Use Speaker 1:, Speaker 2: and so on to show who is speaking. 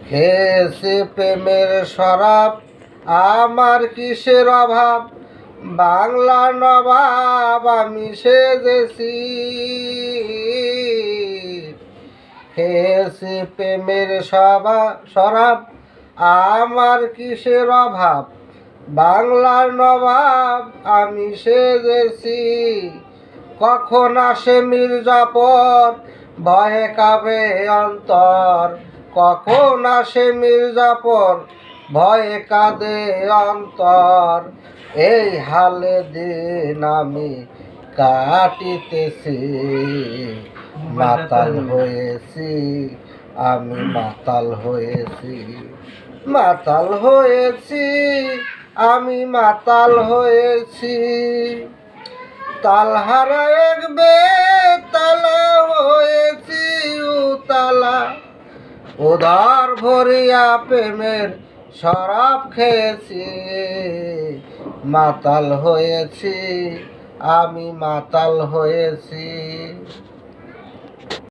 Speaker 1: খেয়েছি প্রেমের শরাব, আমার কিসের অভাব, বাংলার নবাব আমি সেজেছি। খেয়েছি প্রেমের শরাব, আমার কিসের অভাব, বাংলার নবাব আমি সেজেছি। কখন আসে মির্জাফর, ভয়ে কাঁপে অন্তর, কখন আসে মির্জাফর, ভয়ে কাঁদে অন্তর। এই হালে দিন আমি কাটিতেছি, মাতাল হয়েছি, আমি মাতাল হয়েছি, মাতাল হয়েছি, আমি মাতাল হয়েছি। তালহারা এক বেতালা হয়েছি উতালা, উদার ভরিয়া প্রেমের শরাব খেয়েছি, মাতাল হয়েছি, আমি মাতাল হয়েছি।